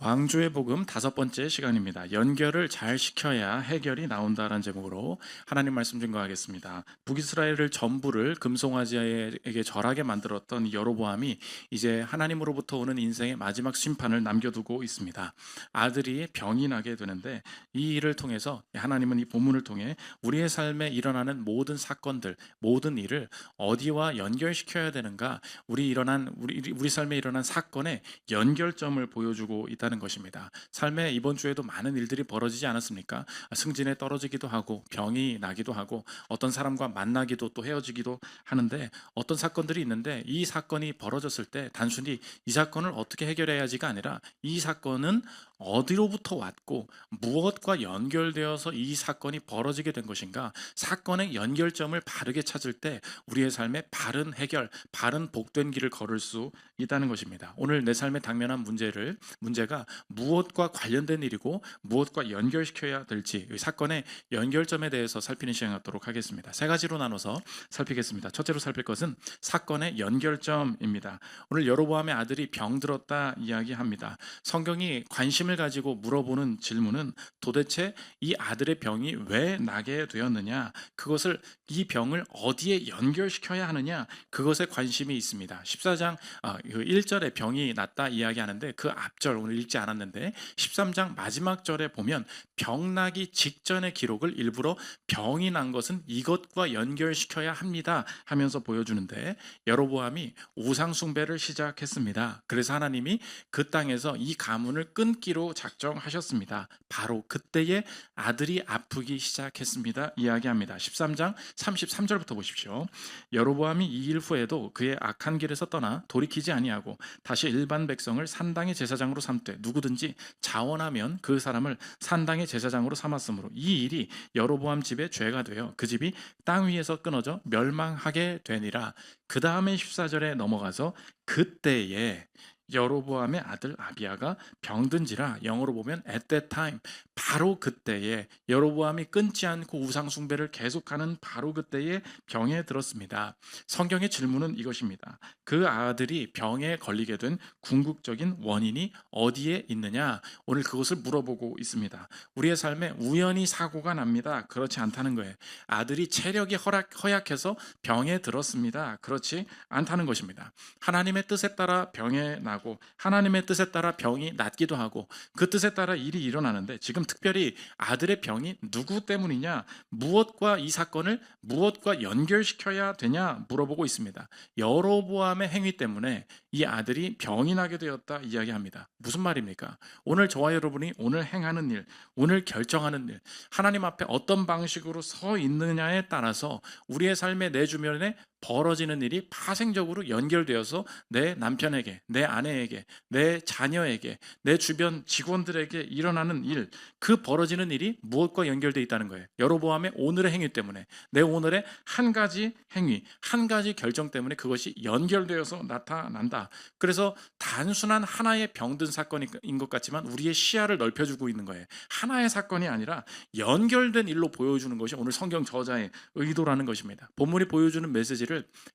광주의 복음 5번째 시간입니다. 연결을 잘 시켜야 해결이 나온다라는 제목으로 하나님 말씀 증거하겠습니다. 북이스라엘을 전부를 금송아지에게 절하게 만들었던 이 여로보암이 이제 하나님으로부터 오는 인생의 마지막 심판을 남겨두고 있습니다. 아들이 병이 나게 되는데 이 일을 통해서 하나님은 이 본문을 통해 우리의 삶에 일어나는 모든 사건들, 모든 일을 어디와 연결시켜야 되는가, 우리 삶에 일어난 사건의 연결점을 보여주고 있다는 것입니다. 삶에 이번 주에도 많은 일들이 벌어지지 않았습니까? 승진에 떨어지기도 하고 병이 나기도 하고 어떤 사람과 만나기도 또 헤어지기도 하는데 어떤 사건들이 있는데 이 사건이 벌어졌을 때 단순히 이 사건을 어떻게 해결해야지가 아니라 이 사건은 어디로부터 왔고 무엇과 연결되어서 이 사건이 벌어지게 된 것인가, 사건의 연결점을 바르게 찾을 때 우리의 삶에 바른 해결, 바른 복된 길을 걸을 수 있다는 것입니다. 오늘 내 삶에 당면한 문제가 무엇과 관련된 일이고 무엇과 연결시켜야 될지, 이 사건의 연결점에 대해서 살피는 시간 갖도록 하겠습니다. 세 가지로 나눠서 살피겠습니다. 첫째로 살필 것은 사건의 연결점입니다. 오늘 여로보암의 아들이 병들었다 이야기합니다. 성경이 관심을 가지고 물어보는 질문은 도대체 이 아들의 병이 왜 나게 되었느냐, 그것을 이 병을 어디에 연결시켜야 하느냐, 그것에 관심이 있습니다. 14장 1절에 병이 났다 이야기하는데 그 앞절 오늘 읽지 않았는데 13장 마지막 절에 보면 병나기 직전의 기록을 일부러 병이 난 것은 이것과 연결시켜야 합니다 하면서 보여주는데, 여로보암이 우상 숭배를 시작했습니다. 그래서 하나님이 그 땅에서 이 가문을 끊기로 작정하셨습니다. 바로 그때에 아들이 아프기 시작했습니다 이야기합니다. 13장 33절부터 보십시오. 여로보암이 이 일 후에도 그의 악한 길에서 떠나 돌이키지 아니하고 다시 일반 백성을 산당의 제사장으로 삼되 누구든지 자원하면 그 사람을 산당의 제사장으로 삼았으므로 이 일이 여로보암 집의 죄가 되어 그 집이 땅 위에서 끊어져 멸망하게 되니라. 그 다음에 14절에 넘어가서 그때에 여로보암의 아들 아비야가 병든지라, 영어로 보면 at that time, 바로 그때에 여로보암이 끊지 않고 우상 숭배를 계속하는 바로 그때에 병에 들었습니다. 성경의 질문은 이것입니다. 그 아들이 병에 걸리게 된 궁극적인 원인이 어디에 있느냐, 오늘 그것을 물어보고 있습니다. 우리의 삶에 우연히 사고가 납니다. 그렇지 않다는 거예요. 아들이 체력이 허약해서 병에 들었습니다. 그렇지 않다는 것입니다. 하나님의 뜻에 따라 병에 나고 하나님의 뜻에 따라 병이 낫기도 하고 그 뜻에 따라 일이 일어나는데, 지금 특별히 아들의 병이 누구 때문이냐, 무엇과 이 사건을 무엇과 연결시켜야 되냐 물어보고 있습니다. 여로보암의 행위 때문에 이 아들이 병이 나게 되었다 이야기합니다. 무슨 말입니까? 오늘 저와 여러분이 오늘 행하는 일, 오늘 결정하는 일, 하나님 앞에 어떤 방식으로 서 있느냐에 따라서 우리의 삶의 내 주변에 벌어지는 일이 파생적으로 연결되어서 내 남편에게, 내 아내에게, 내 자녀에게, 내 주변 직원들에게 일어나는 일, 그 벌어지는 일이 무엇과 연결되어 있다는 거예요. 여로보암의 오늘의 행위 때문에, 내 오늘의 한 가지 행위, 한 가지 결정 때문에 그것이 연결되어서 나타난다. 그래서 단순한 하나의 병든 사건인 것 같지만 우리의 시야를 넓혀주고 있는 거예요. 하나의 사건이 아니라 연결된 일로 보여주는 것이 오늘 성경 저자의 의도라는 것입니다. 본문이 보여주는 메시지를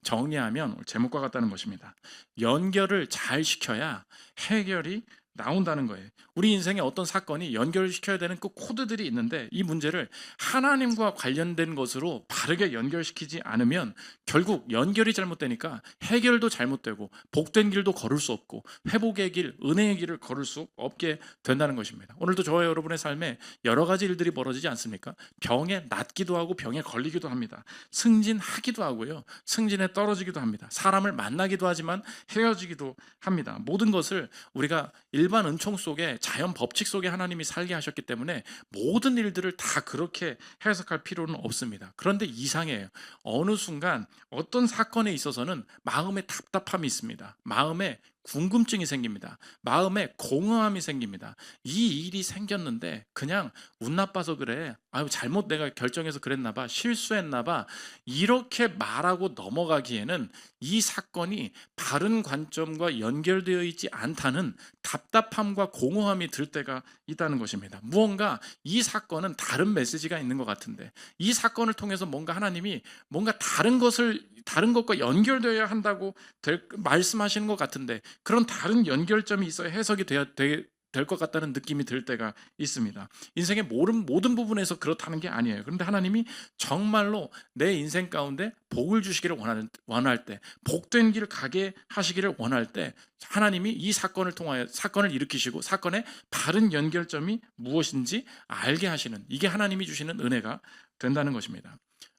정리하면 제목과 같다는 것입니다. 연결을 잘 시켜야 해결이 나온다는 거예요. 우리 인생에 어떤 사건이 연결시켜야 되는 그 코드들이 있는데, 이 문제를 하나님과 관련된 것으로 바르게 연결시키지 않으면 결국 연결이 잘못되니까 해결도 잘못되고 복된 길도 걸을 수 없고 회복의 길, 은혜의 길을 걸을 수 없게 된다는 것입니다. 오늘도 저와 여러분의 삶에 여러 가지 일들이 벌어지지 않습니까? 병에 낫기도 하고 병에 걸리기도 합니다. 승진하기도 하고요, 승진에 떨어지기도 합니다. 사람을 만나기도 하지만 헤어지기도 합니다. 모든 것을 우리가 일반 은총 속에, 자연 법칙 속에 하나님이 살게 하셨기 때문에 모든 일들을 다 그렇게 해석할 필요는 없습니다. 그런데 이상해요. 어느 순간 어떤 사건에 있어서는 마음에 답답함이 있습니다. 마음에 궁금증이 생깁니다. 마음에 공허함이 생깁니다. 이 일이 생겼는데 그냥 운 나빠서 그래, 아유 잘못 내가 결정해서 그랬나 봐, 실수했나 봐, 이렇게 말하고 넘어가기에는 이 사건이 바른 관점과 연결되어 있지 않다는 답답함과 공허함이 들 때가 있다는 것입니다. 무언가 이 사건은 다른 메시지가 있는 것 같은데, 이 사건을 통해서 뭔가 하나님이 뭔가 다른 것과 연결되어야 한다고 말씀하시는 것 같은데, 그런 다른 연결점이 있어야 해석이 될 것 같다는 느낌이 들 때가 있습니다. 인생의 모든 부분에서 그렇다는 게 아니에요. 그런데 하나님이 정말로 내 인생 가운데 복을 주시기를 원할 때, 복된 길 가게 하시기를 원할 때 하나님이 이 사건을 통하여 사건을 일으키시고 사건의 바른 연결점이 무엇인지 알게 하시는, 이게 하나님이 주시는 은혜가 된다는 것입니다.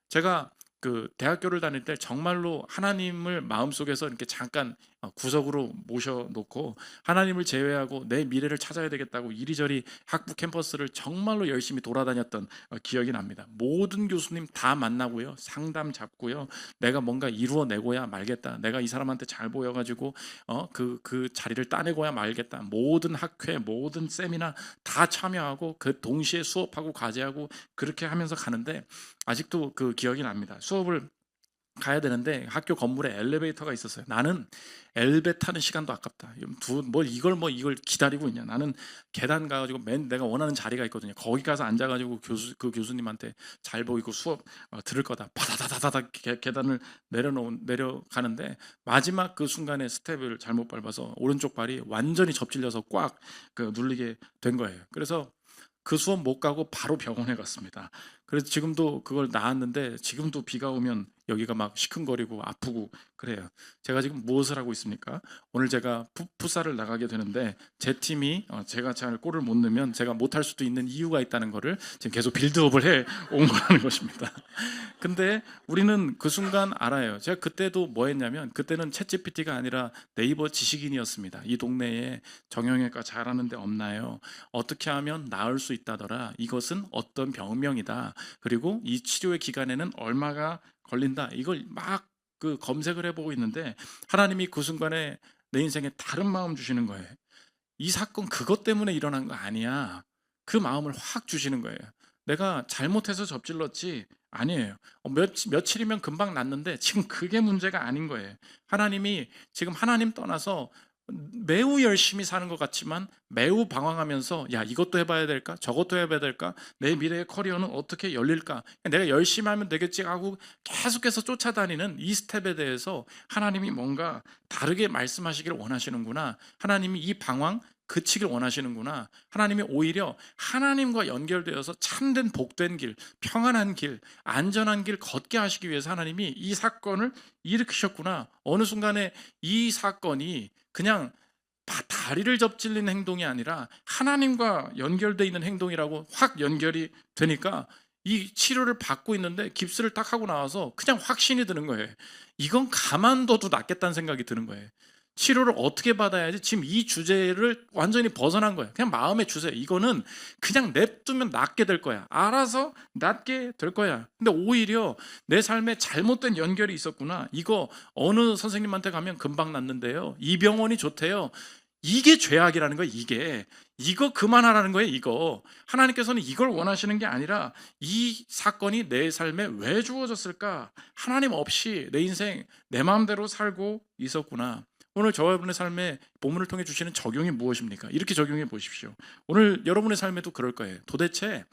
제가 그 대학교를 다닐 때 정말로 하나님을 마음속에서 이렇게 잠깐 구석으로 모셔놓고 하나님을 제외하고 내 미래를 찾아야 되겠다고 이리저리 학부 캠퍼스를 정말로 열심히 돌아다녔던 기억이 납니다. 모든 교수님 다 만나고요, 상담 잡고요, 내가 뭔가 이루어내고야 말겠다, 내가 이 사람한테 잘 보여가지고 그 자리를 따내고야 말겠다, 모든 학회 모든 세미나 다 참여하고 그 동시에 수업하고 과제하고 그렇게 하면서 가는데 아직도 그 기억이 납니다. 수업을 가야 되는데 학교 건물에 엘리베이터가 있었어요. 나는 엘베 타는 시간도 아깝다. 이걸 기다리고 있냐. 나는 계단 가가지고 내가 원하는 자리가 있거든요. 거기 가서 앉아가지고 그 교수님한테 잘 보이고 수업 들을 거다. 바다다다다 계단을 내려가는데 마지막 그 순간에 스텝을 잘못 밟아서 오른쪽 발이 완전히 접질려서 꽉 눌리게 된 거예요. 그래서 그 수업 못 가고 바로 병원에 갔습니다. 그래서 지금도 그걸 나았는데 지금도 비가 오면 여기가 막 시큰거리고 아프고 그래요. 제가 지금 무엇을 하고 있습니까? 오늘 제가 풋살을 나가게 되는데 제 팀이 제가 잘 골을 못 넣으면 제가 못할 수도 있는 이유가 있다는 거를 지금 계속 빌드업을 해 온 거라는 것입니다. 근데 우리는 그 순간 알아요. 제가 그때도 뭐 했냐면 그때는 챗GPT가 아니라 네이버 지식인이었습니다. 이 동네에 정형외과 잘하는 데 없나요? 어떻게 하면 나을 수 있다더라. 이것은 어떤 병명이다. 그리고 이 치료의 기간에는 얼마가 걸린다. 이걸 막 그 검색을 해보고 있는데 하나님이 그 순간에 내 인생에 다른 마음 주시는 거예요. 이 사건 그것 때문에 일어난 거 아니야. 그 마음을 확 주시는 거예요. 내가 잘못해서 접질렀지 아니에요. 며칠이면 금방 낫는데 지금 그게 문제가 아닌 거예요. 하나님이 지금 하나님 떠나서 매우 열심히 사는 것 같지만 매우 방황하면서 야 이것도 해봐야 될까 저것도 해봐야 될까 내 미래의 커리어는 어떻게 열릴까 내가 열심히 하면 되겠지 하고 계속해서 쫓아다니는 이 스텝에 대해서 하나님이 뭔가 다르게 말씀하시기를 원하시는구나. 하나님이 이 방황 그치길 원하시는구나. 하나님이 오히려 하나님과 연결되어서 참된 복된 길, 평안한 길, 안전한 길 걷게 하시기 위해서 하나님이 이 사건을 일으키셨구나. 어느 순간에 이 사건이 그냥 다리를 접질린 행동이 아니라 하나님과 연결되어 있는 행동이라고 확 연결이 되니까 이 치료를 받고 있는데 깁스를 딱 하고 나와서 그냥 확신이 드는 거예요. 이건 가만둬도 낫겠다는 생각이 드는 거예요. 치료를 어떻게 받아야지 지금 이 주제를 완전히 벗어난 거예요. 그냥 마음에 주세요. 이거는 그냥 냅두면 낫게 될 거야. 알아서 낫게 될 거야. 근데 오히려 내 삶에 잘못된 연결이 있었구나. 이거 어느 선생님한테 가면 금방 낫는데요. 이 병원이 좋대요. 이게 죄악이라는 거예요. 이거 그만하라는 거예요. 이거 하나님께서는 이걸 원하시는 게 아니라 이 사건이 내 삶에 왜 주어졌을까? 하나님 없이 내 인생 내 마음대로 살고 있었구나. 오늘 저와 여러분의 삶에 본문을 통해 주시는 적용이 무엇입니까? 이렇게 적용해 보십시오. 오늘 여러분의 삶에도 그럴 거예요. 도대체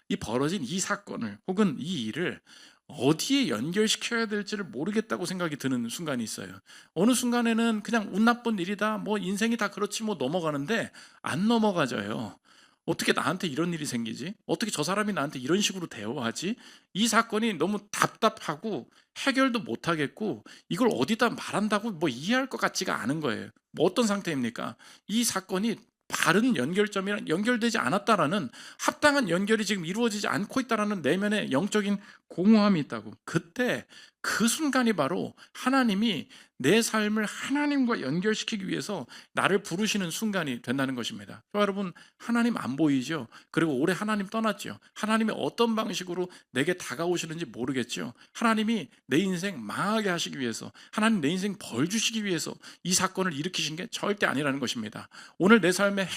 이 벌어진 이 사건을 혹은 이 일을 어디에 연결시켜야 될지를 모르겠다고 생각이 드는 순간이 있어요. 어느 순간에는 그냥 운 나쁜 일이다, 뭐 인생이 다 그렇지 뭐 넘어가는데 안 넘어가져요. 어떻게 나한테 이런 일이 생기지? 어떻게 저 사람이 나한테 이런 식으로 대화하지? 이 사건이 너무 답답하고 해결도 못하겠고 이걸 어디다 말한다고 뭐 이해할 것 같지가 않은 거예요. 뭐 어떤 상태입니까? 이 사건이 바른 연결점이랑 연결되지 않았다라는, 합당한 연결이 지금 이루어지지 않고 있다라는 내면의 영적인 공허함이 있다고. 그때 그 순간이 바로 하나님이 내 삶을 하나님과 연결시키기 위해서 나를 부르시는 순간이 된다는 것입니다. 여러분, 하나님 안 보이죠? 그리고 올해 하나님 떠났죠. 하나님이 어떤 방식으로 내게 다가오시는지 모르겠죠. 하나님이 내 인생 망하게 하시기 위해서, 하나님 내 인생 벌 주시기 위해서 이 사건을 일으키신 게 절대 아니라는 것입니다. 오늘 내 삶의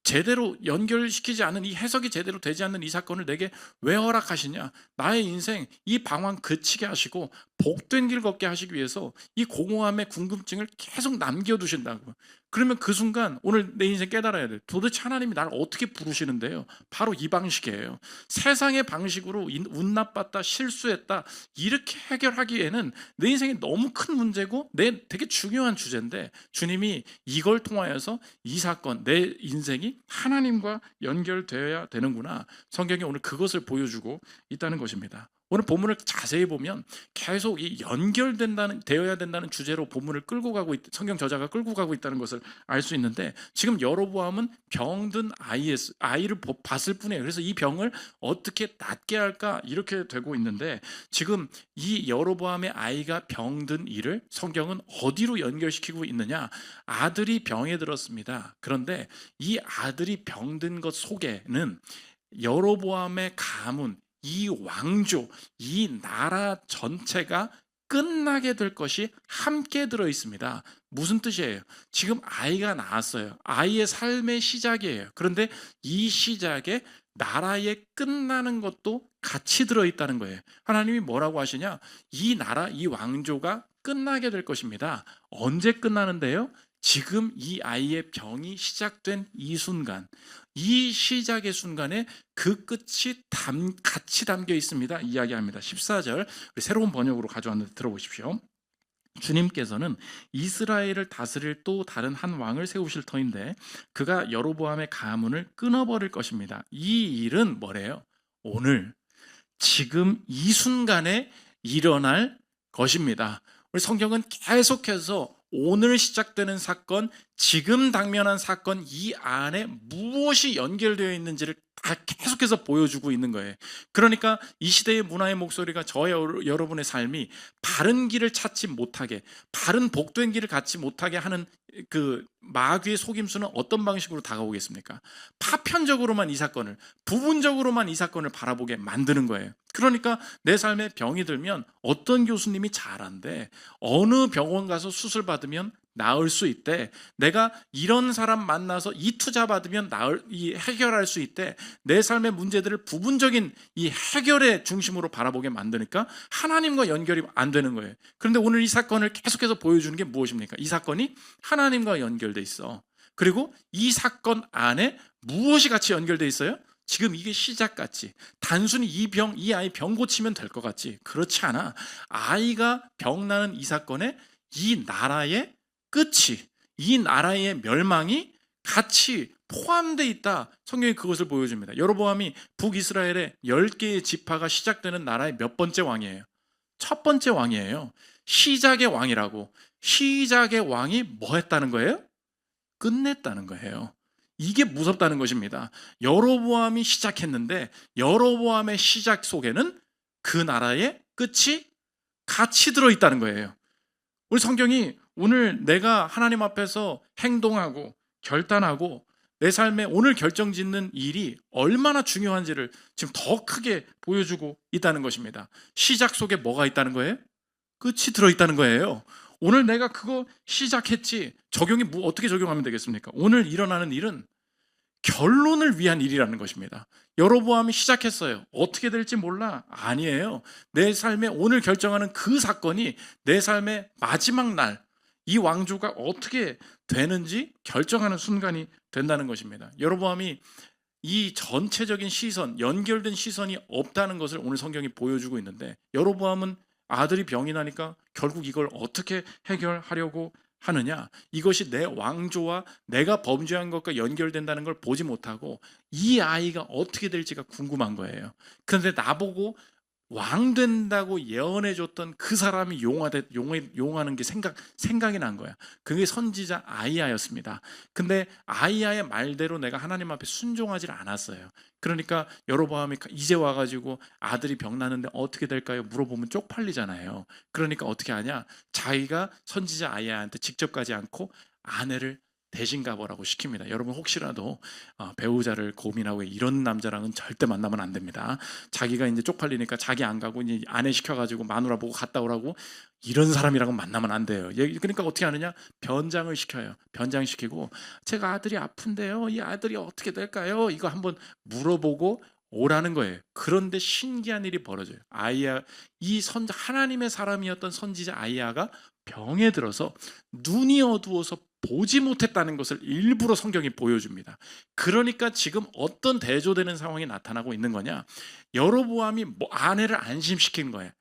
제대로 연결시키지 않는, 이 해석이 제대로 되지 않는 이 사건을 내게 왜 허락하시냐? 나의 인생 이 방황 그치게 하시고 복된 길 걷게 하시기 위해서 이 공허함의 궁금증을 계속 남겨두신다고. 그러면 그 순간 오늘 내 인생 깨달아야 돼. 도대체 하나님이 나를 어떻게 부르시는데요? 바로 이 방식이에요. 세상의 방식으로 운 나빴다, 실수했다 이렇게 해결하기에는 내 인생이 너무 큰 문제고 내 되게 중요한 주제인데, 주님이 이걸 통하여서 이 사건, 내 인생이 하나님과 연결되어야 되는구나. 성경이 오늘 그것을 보여주고 있다는 것입니다. 오늘 본문을 자세히 보면 계속 이 되어야 된다는 주제로 본문을 끌고 가고 성경 저자가 끌고 가고 있다는 것을 알 수 있는데, 지금 여로보암은 병든 아이를 봤을 뿐이에요. 그래서 이 병을 어떻게 낫게 할까 이렇게 되고 있는데, 지금 이 여로보암의 아이가 병든 일을 성경은 어디로 연결시키고 있느냐? 아들이 병에 들었습니다. 그런데 이 아들이 병든 것 속에는 여로보암의 가문, 이 왕조, 이 나라 전체가 끝나게 될 것이 함께 들어 있습니다. 무슨 뜻이에요? 지금 아이가 나왔어요. 아이의 삶의 시작이에요. 그런데 이 시작에 나라의 끝나는 것도 같이 들어 있다는 거예요. 하나님이 뭐라고 하시냐? 이 나라, 이 왕조가 끝나게 될 것입니다. 언제 끝나는데요? 지금 이 아이의 병이 시작된 이 순간, 이 시작의 순간에 그 끝이 같이 담겨 있습니다. 이야기합니다. 14절 새로운 번역으로 가져왔는데 들어보십시오. 주님께서는 이스라엘을 다스릴 또 다른 한 왕을 세우실 터인데 그가 여로보암의 가문을 끊어버릴 것입니다. 이 일은 뭐래요? 오늘, 지금 이 순간에 일어날 것입니다. 우리 성경은 계속해서 오늘 시작되는 사건, 지금 당면한 사건, 이 안에 무엇이 연결되어 있는지를 다 계속해서 보여주고 있는 거예요. 그러니까 이 시대의 문화의 목소리가 저의 여러분의 삶이 바른 길을 찾지 못하게, 바른 복된 길을 갖지 못하게 하는 그 마귀의 속임수는 어떤 방식으로 다가오겠습니까? 파편적으로만 이 사건을, 부분적으로만 이 사건을 바라보게 만드는 거예요. 그러니까 내 삶에 병이 들면 어떤 교수님이 잘한대, 어느 병원 가서 수술 받으면 나을 수 있대, 내가 이런 사람 만나서 이 투자 받으면 해결할 수 있대, 내 삶의 문제들을 부분적인 이 해결의 중심으로 바라보게 만드니까 하나님과 연결이 안 되는 거예요. 그런데 오늘 이 사건을 계속해서 보여주는 게 무엇입니까? 이 사건이 하나님과 연결돼 있어. 그리고 이 사건 안에 무엇이 같이 연결돼 있어요? 지금 이게 시작같이, 단순히 이 아이 병 고치면 될 것 같지, 그렇지 않아. 아이가 병나는 이 사건에 이 나라의 끝이, 이 나라의 멸망이 같이 포함되어 있다. 성경이 그것을 보여줍니다. 여로보암이 북이스라엘의 10개의 지파가 시작되는 나라의 몇 번째 왕이에요? 첫 번째 왕이에요. 시작의 왕이라고. 시작의 왕이 뭐 했다는 거예요? 끝냈다는 거예요. 이게 무섭다는 것입니다. 여로보암이 시작했는데 여로보암의 시작 속에는 그 나라의 끝이 같이 들어있다는 거예요. 우리 성경이 오늘 내가 하나님 앞에서 행동하고 결단하고 내 삶에 오늘 결정짓는 일이 얼마나 중요한지를 지금 더 크게 보여주고 있다는 것입니다. 시작 속에 뭐가 있다는 거예요? 끝이 들어있다는 거예요. 오늘 내가 그거 시작했지, 적용이 어떻게 적용하면 되겠습니까? 오늘 일어나는 일은 결론을 위한 일이라는 것입니다. 여로보암이 시작했어요. 어떻게 될지 몰라? 아니에요. 내 삶에 오늘 결정하는 그 사건이 내 삶의 마지막 날, 이 왕조가 어떻게 되는지 결정하는 순간이 된다는 것입니다. 여로보암이 이 전체적인 시선, 연결된 시선이 없다는 것을 오늘 성경이 보여주고 있는데, 여로보암은 아들이 병이 나니까 결국 이걸 어떻게 해결하려고 하느냐, 이것이 내 왕조와 내가 범죄한 것과 연결된다는 걸 보지 못하고 이 아이가 어떻게 될지가 궁금한 거예요. 그런데 나보고 왕 된다고 예언해줬던 그 사람이 용하는 게 생각이 난 거야. 그게 선지자 아이야였습니다. 근데 아이야의 말대로 내가 하나님 앞에 순종하지 않았어요. 그러니까 여로보암이 이제 와가지고 아들이 병나는데 어떻게 될까요? 물어보면 쪽팔리잖아요. 그러니까 어떻게 하냐? 자기가 선지자 아이야한테 직접 가지 않고 아내를 대신 가보라고 시킵니다. 여러분 혹시라도 배우자를 고민하고 이런 남자랑은 절대 만나면 안 됩니다. 자기가 이제 쪽팔리니까 자기 안 가고 이제 아내 시켜가지고 마누라 보고 갔다 오라고, 이런 사람이랑은 만나면 안 돼요. 그러니까 어떻게 하느냐? 변장을 시켜요. 변장시키고 제가 아들이 아픈데요, 이 아들이 어떻게 될까요? 이거 한번 물어보고 오라는 거예요. 그런데 신기한 일이 벌어져요. 하나님의 사람이었던 선지자 아이야가 병에 들어서 눈이 어두워서 보지 못했다는 것을 일부러 성경이 보여줍니다. 그러니까 지금 어떤 대조되는 상황이 나타나고 있는 거냐? 여로보암이 아내를 안심시킨 거예요.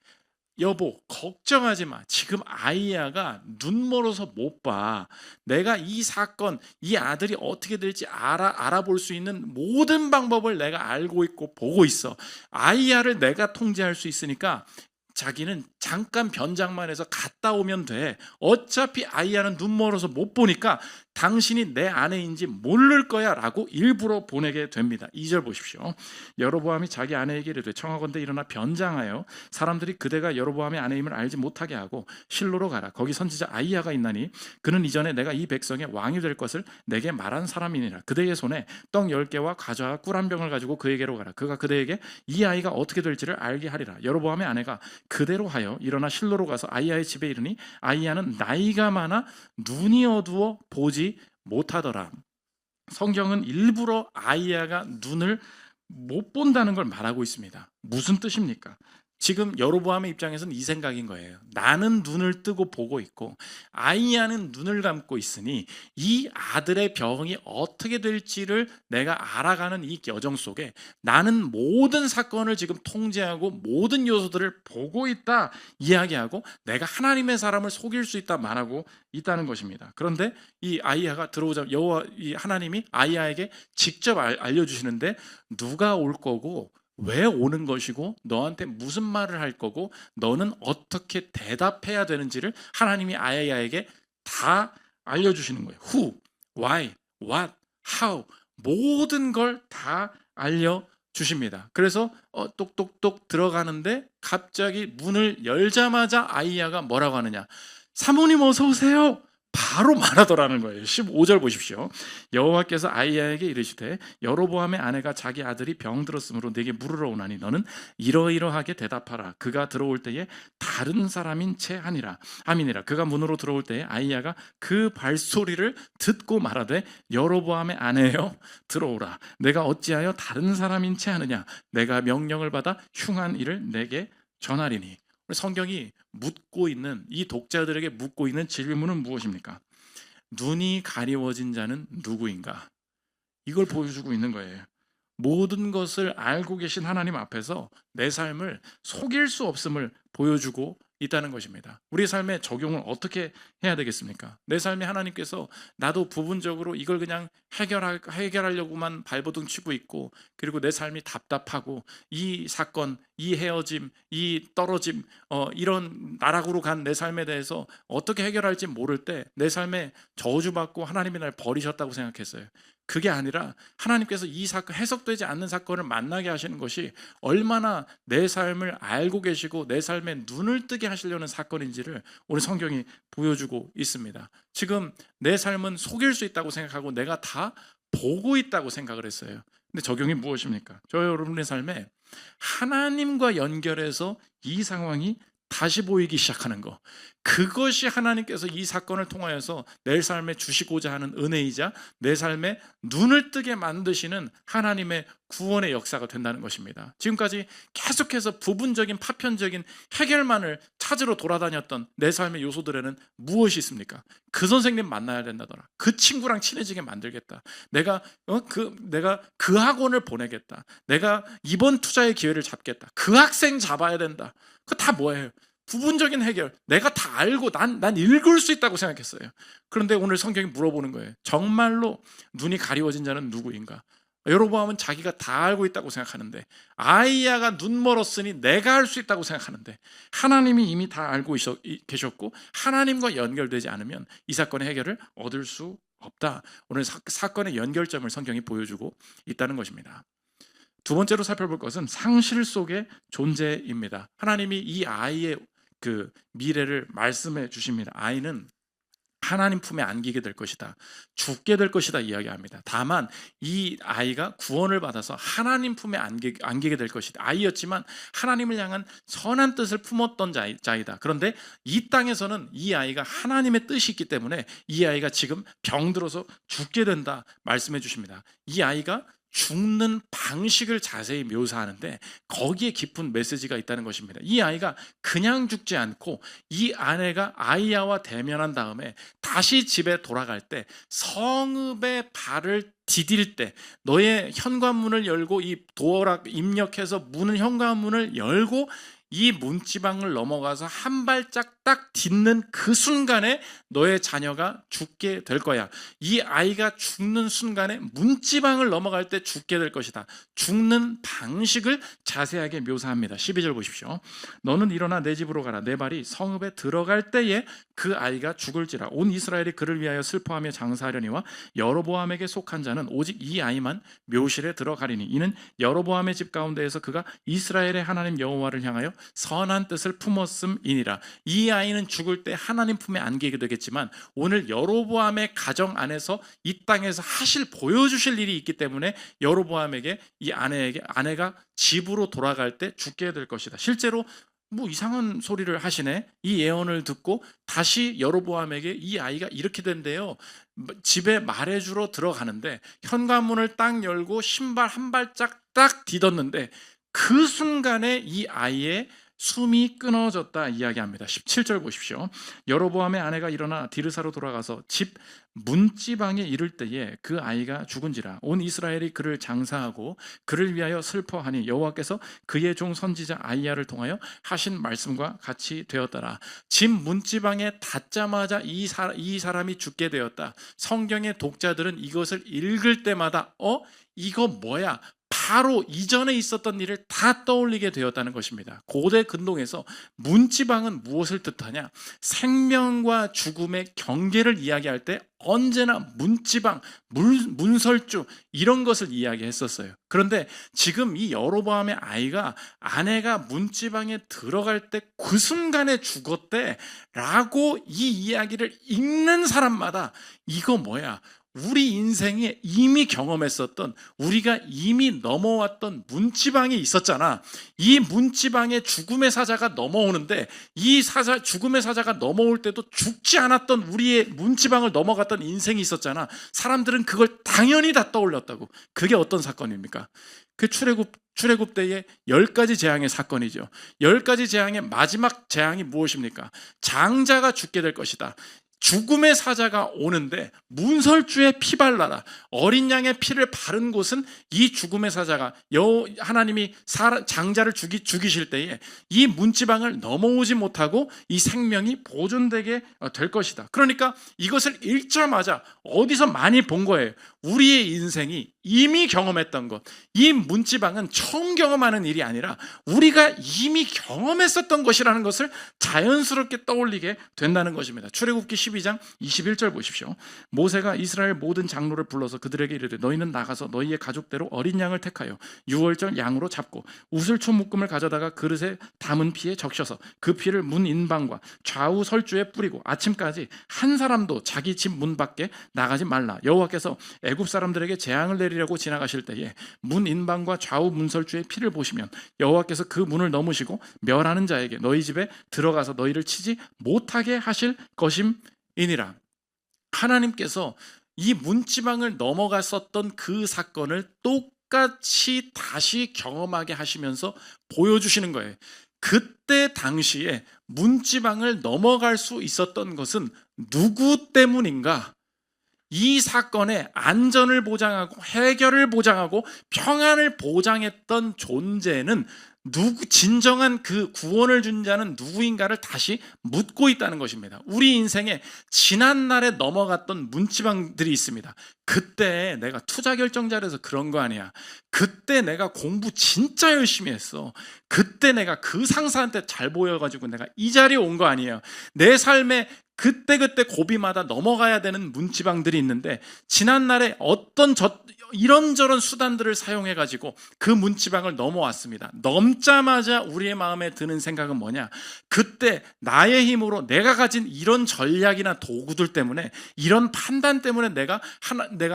여보, 걱정하지 마. 지금 아이야가 눈 멀어서 못 봐. 내가 이 사건, 이 아들이 어떻게 될지 알아볼 수 있는 모든 방법을 내가 알고 있고 보고 있어. 아이야를 내가 통제할 수 있으니까 자기는 잠깐 변장만 해서 갔다 오면 돼. 어차피 아이야는 눈 멀어서 못 보니까 당신이 내 아내인지 모를 거야 라고 일부러 보내게 됩니다. 2절 보십시오. 여로보암이 자기 아내에게 이르되 청하건대 일어나 변장하여 사람들이 그대가 여로보암의 아내임을 알지 못하게 하고 실로로 가라. 거기 선지자 아이야가 있나니 그는 이전에 내가 이 백성의 왕이 될 것을 내게 말한 사람이니라. 그대의 손에 떡 10개와 과자와 꿀 한 병을 가지고 그에게로 가라. 그가 그대에게 이 아이가 어떻게 될지를 알게 하리라. 여로보암의 아내가 그대로 하여 일어나 실로로 가서 아이야의 집에 이르니 아이야는 나이가 많아 눈이 어두워 보지 못하더라. 성경은 일부러 아이야가 눈을 못 본다는 걸 말하고 있습니다. 무슨 뜻입니까? 지금 여로보암의 입장에서는 이 생각인 거예요. 나는 눈을 뜨고 보고 있고 아이야는 눈을 감고 있으니 이 아들의 병이 어떻게 될지를 내가 알아가는 이 여정 속에 나는 모든 사건을 지금 통제하고 모든 요소들을 보고 있다 이야기하고 내가 하나님의 사람을 속일 수 있다 말하고 있다는 것입니다. 그런데 이 아이야가 들어오자 이 하나님이 아이야에게 직접 알려주시는데 누가 올 거고 왜 오는 것이고 너한테 무슨 말을 할 거고 너는 어떻게 대답해야 되는지를 하나님이 아이야에게 다 알려주시는 거예요. Who, why, what, how 모든 걸 다 알려주십니다. 그래서 똑똑똑 들어가는데 갑자기 문을 열자마자 아이야가 뭐라고 하느냐? 사모님 어서 오세요. 바로 말하더라는 거예요. 15절 보십시오. 여호와께서 아이야에게 이르시되 여로보암의 아내가 자기 아들이 병들었으므로 내게 물으러 오나니 너는 이러이러하게 대답하라. 그가 들어올 때에 다른 사람인 채 하니라. 아미니라. 그가 문으로 들어올 때에 아이야가 그 발소리를 듣고 말하되 여로보암의 아내여 들어오라. 내가 어찌하여 다른 사람인 채 하느냐? 내가 명령을 받아 흉한 일을 내게 전하리니. 성경이 묻고 있는 이 독자들에게 묻고 있는 질문은 무엇입니까? 눈이 가리워진 자는 누구인가? 이걸 보여주고 있는 거예요. 모든 것을 알고 계신 하나님 앞에서 내 삶을 속일 수 없음을 보여주고 있다는 것입니다. 우리 삶에 적용을 어떻게 해야 되겠습니까? 내 삶에 하나님께서 나도 부분적으로 이걸 그냥 해결하려고만 발버둥 치고 있고 그리고 내 삶이 답답하고 이 사건, 이 헤어짐, 이 떨어짐 이런 나락으로 간 내 삶에 대해서 어떻게 해결할지 모를 때 내 삶에 저주받고 하나님이 날 버리셨다고 생각했어요. 그게 아니라 하나님께서 이 사건, 해석되지 않는 사건을 만나게 하시는 것이 얼마나 내 삶을 알고 계시고 내 삶에 눈을 뜨게 하시려는 사건인지를 오늘 성경이 보여주고 있습니다. 지금 내 삶은 속일 수 있다고 생각하고 내가 다 보고 있다고 생각을 했어요. 근데 적용이 무엇입니까? 저 여러분의 삶에 하나님과 연결해서 이 상황이 다시 보이기 시작하는 거, 그것이 하나님께서 이 사건을 통하여서 내 삶에 주시고자 하는 은혜이자 내 삶에 눈을 뜨게 만드시는 하나님의 구원의 역사가 된다는 것입니다. 지금까지 계속해서 부분적인 파편적인 해결만을 찾으러 돌아다녔던 내 삶의 요소들에는 무엇이 있습니까? 그 선생님 만나야 된다더라. 그 친구랑 친해지게 만들겠다. 내가 그 학원을 보내겠다. 내가 이번 투자의 기회를 잡겠다. 그 학생 잡아야 된다. 그거 다 뭐예요? 부분적인 해결. 내가 다 알고 난 읽을 수 있다고 생각했어요. 그런데 오늘 성경이 물어보는 거예요. 정말로 눈이 가리워진 자는 누구인가? 여로보암은 자기가 다 알고 있다고 생각하는데 아이야가 눈 멀었으니 내가 할 수 있다고 생각하는데 하나님이 이미 다 알고 계셨고 하나님과 연결되지 않으면 이 사건의 해결을 얻을 수 없다. 오늘 사건의 연결점을 성경이 보여주고 있다는 것입니다. 두 번째로 살펴볼 것은 상실 속의 존재입니다. 하나님이 이 아이의 그 미래를 말씀해 주십니다. 아이는 하나님 품에 안기게 될 것이다. 죽게 될 것이다 이야기합니다. 다만 이 아이가 구원을 받아서 하나님 품에 안기게 될 것이다. 아이였지만 하나님을 향한 선한 뜻을 품었던 자이다. 그런데 이 땅에서는 이 아이가 하나님의 뜻이 있기 때문에 이 아이가 지금 병들어서 죽게 된다 말씀해 주십니다. 이 아이가 죽는 방식을 자세히 묘사하는데 거기에 깊은 메시지가 있다는 것입니다. 이 아이가 그냥 죽지 않고 이 아내가 아이야와 대면한 다음에 다시 집에 돌아갈 때 성읍의 발을 디딜 때 너의 현관문을 열고 이 도어락 입력해서 문을 현관문을 열고 이 문지방을 넘어가서 한 발짝 딱 딛는 그 순간에 너의 자녀가 죽게 될 거야. 이 아이가 죽는 순간에 문지방을 넘어갈 때 죽게 될 것이다. 죽는 방식을 자세하게 묘사합니다. 12절 보십시오. 너는 일어나 내 집으로 가라. 내 발이 성읍에 들어갈 때에 그 아이가 죽을지라. 온 이스라엘이 그를 위하여 슬퍼하며 장사하려니와 여로보암에게 속한 자는 오직 이 아이만 묘실에 들어가리니 이는 여로보암의 집 가운데에서 그가 이스라엘의 하나님 여호와를 향하여 선한 뜻을 품었음이니라. 이 아이는 죽을 때 하나님 품에 안기게 되겠지만 오늘 여로보암의 가정 안에서 이 땅에서 보여주실 일이 있기 때문에 여로보암에게 이 아내가 집으로 돌아갈 때 죽게 될 것이다. 실제로 뭐 이상한 소리를 하시네. 이 예언을 듣고 다시 여로보암에게 이 아이가 이렇게 된대요. 집에 말해주러 들어가는데 현관문을 딱 열고 신발 한 발짝 딱 디뎠는데 그 순간에 이 아이의 숨이 끊어졌다 이야기합니다. 17절 보십시오. 여로보암의 아내가 일어나 디르사로 돌아가서 집 문지방에 이를 때에 그 아이가 죽은지라. 온 이스라엘이 그를 장사하고 그를 위하여 슬퍼하니 여호와께서 그의 종 선지자 아이야를 통하여 하신 말씀과 같이 되었더라. 집 문지방에 닿자마자 이 사람이 죽게 되었다. 성경의 독자들은 이것을 읽을 때마다 이거 뭐야? 바로 이전에 있었던 일을 다 떠올리게 되었다는 것입니다. 고대 근동에서 문지방은 무엇을 뜻하냐? 생명과 죽음의 경계를 이야기할 때 언제나 문지방, 문설주 이런 것을 이야기했었어요. 그런데 지금 이 여로보암의 아내가 문지방에 들어갈 때 그 순간에 죽었대라고 이 이야기를 읽는 사람마다 이거 뭐야? 우리 인생에 이미 경험했었던 우리가 이미 넘어왔던 문지방이 있었잖아. 이 문지방에 죽음의 사자가 넘어오는데 이 죽음의 사자가 넘어올 때도 죽지 않았던 우리의 문지방을 넘어갔던 인생이 있었잖아. 사람들은 그걸 당연히 다 떠올렸다고. 그게 어떤 사건입니까? 그 출애굽 때의 10가지 재앙의 사건이죠. 10가지 재앙의 마지막 재앙이 무엇입니까? 장자가 죽게 될 것이다. 죽음의 사자가 오는데 문설주에 피 발라라. 어린 양의 피를 바른 곳은 이 죽음의 사자가 하나님이 장자를 죽이실 때에 이 문지방을 넘어오지 못하고 이 생명이 보존되게 될 것이다. 그러니까 이것을 읽자마자 어디서 많이 본 거예요. 우리의 인생이 이미 경험했던 것. 이 문지방은 처음 경험하는 일이 아니라 우리가 이미 경험했었던 것이라는 것을 자연스럽게 떠올리게 된다는 것입니다. 출애굽기 12장 21절 보십시오. 모세가 이스라엘 모든 장로를 불러서 그들에게 이르되 너희는 나가서 너희의 가족대로 어린 양을 택하여 유월절 양으로 잡고 우슬초 묶음을 가져다가 그릇에 담은 피에 적셔서 그 피를 문 인방과 좌우 설주에 뿌리고 아침까지 한 사람도 자기 집 문 밖에 나가지 말라. 여호와께서 애굽 사람들에게 재앙을 내리려고 지나가실 때에 문 인방과 좌우 문설주의 피를 보시면 여호와께서 그 문을 넘으시고 멸하는 자에게 너희 집에 들어가서 너희를 치지 못하게 하실 것임이니라. 하나님께서 이 문지방을 넘어갔었던 그 사건을 똑같이 다시 경험하게 하시면서 보여주시는 거예요. 그때 당시에 문지방을 넘어갈 수 있었던 것은 누구 때문인가? 이 사건의 안전을 보장하고 해결을 보장하고 평안을 보장했던 존재는 진정한 그 구원을 준 자는 누구인가를 다시 묻고 있다는 것입니다. 우리 인생에 지난날에 넘어갔던 문지방들이 있습니다. 그때 내가 투자 결정자라서 그런 거 아니야. 그때 내가 공부 진짜 열심히 했어. 그때 내가 그 상사한테 잘 보여가지고 내가 이 자리에 온 거 아니에요. 내 삶에 그때그때 고비마다 넘어가야 되는 문지방들이 있는데 지난날에 이런저런 수단들을 사용해가지고 그 문지방을 넘어왔습니다. 넘자마자 우리의 마음에 드는 생각은 뭐냐? 그때 나의 힘으로 내가 가진 이런 전략이나 도구들 때문에 이런 판단 때문에 내가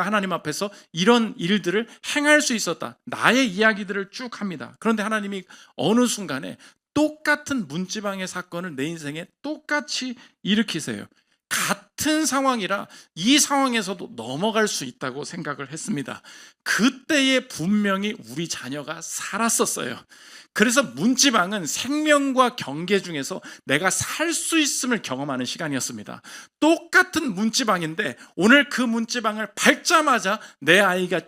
하나님 앞에서 이런 일들을 행할 수 있었다. 나의 이야기들을 쭉 합니다. 그런데 하나님이 어느 순간에 똑같은 문지방의 사건을 내 인생에 똑같이 일으키세요. 같은 상황이라 이 상황에서도 넘어갈 수 있다고 생각을 했습니다. 그때에 분명히 우리 자녀가 살았었어요. 그래서 문지방은 생명과 경계 중에서 내가 살 수 있음을 경험하는 시간이었습니다. 똑같은 문지방인데 오늘 그 문지방을 밟자마자 내 아이가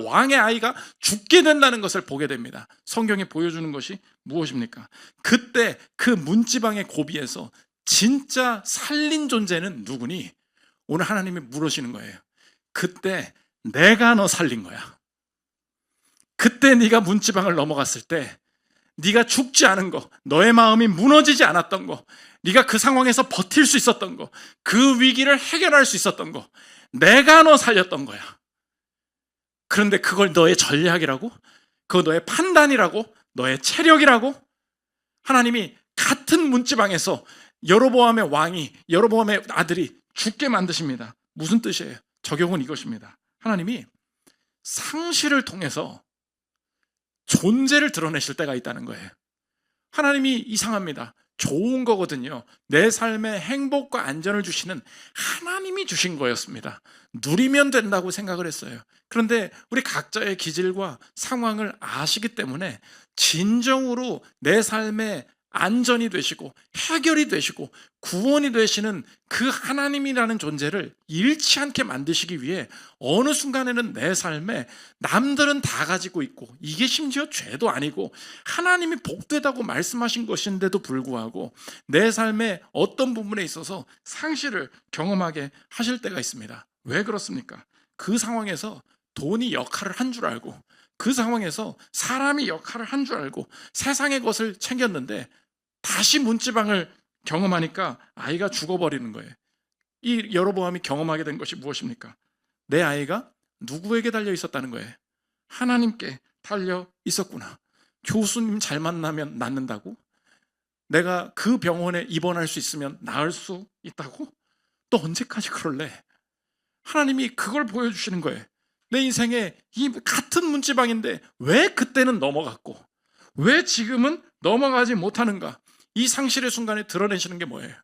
왕의 아이가 죽게 된다는 것을 보게 됩니다. 성경이 보여주는 것이 무엇입니까? 그때 그 문지방의 고비에서 진짜 살린 존재는 누구니? 오늘 하나님이 물으시는 거예요. 그때 내가 너 살린 거야. 그때 네가 문지방을 넘어갔을 때 네가 죽지 않은 거, 너의 마음이 무너지지 않았던 거, 네가 그 상황에서 버틸 수 있었던 거, 그 위기를 해결할 수 있었던 거, 내가 너 살렸던 거야. 그런데 그걸 너의 전략이라고? 그거 너의 판단이라고? 너의 체력이라고? 하나님이 같은 문지방에서 여로보암의 왕이, 여로보암의 아들이 죽게 만드십니다. 무슨 뜻이에요? 적용은 이것입니다. 하나님이 상실을 통해서 존재를 드러내실 때가 있다는 거예요. 하나님이 이상합니다. 좋은 거거든요. 내 삶에 행복과 안전을 주시는 하나님이 주신 거였습니다. 누리면 된다고 생각을 했어요. 그런데 우리 각자의 기질과 상황을 아시기 때문에 진정으로 내 삶에 안전이 되시고 해결이 되시고 구원이 되시는 그 하나님이라는 존재를 잃지 않게 만드시기 위해 어느 순간에는 내 삶에 남들은 다 가지고 있고 이게 심지어 죄도 아니고 하나님이 복되다고 말씀하신 것인데도 불구하고 내 삶의 어떤 부분에 있어서 상실을 경험하게 하실 때가 있습니다. 왜 그렇습니까? 그 상황에서 돈이 역할을 한 줄 알고 그 상황에서 사람이 역할을 한 줄 알고 세상의 것을 챙겼는데 다시 문지방을 경험하니까 아이가 죽어버리는 거예요. 이 여로보암이 경험하게 된 것이 무엇입니까? 내 아이가 누구에게 달려 있었다는 거예요. 하나님께 달려 있었구나. 교수님 잘 만나면 낫는다고? 내가 그 병원에 입원할 수 있으면 나을 수 있다고? 또 언제까지 그럴래? 하나님이 그걸 보여주시는 거예요. 내 인생에 이 같은 문지방인데 왜 그때는 넘어갔고 왜 지금은 넘어가지 못하는가? 이 상실의 순간에 드러내시는 게 뭐예요?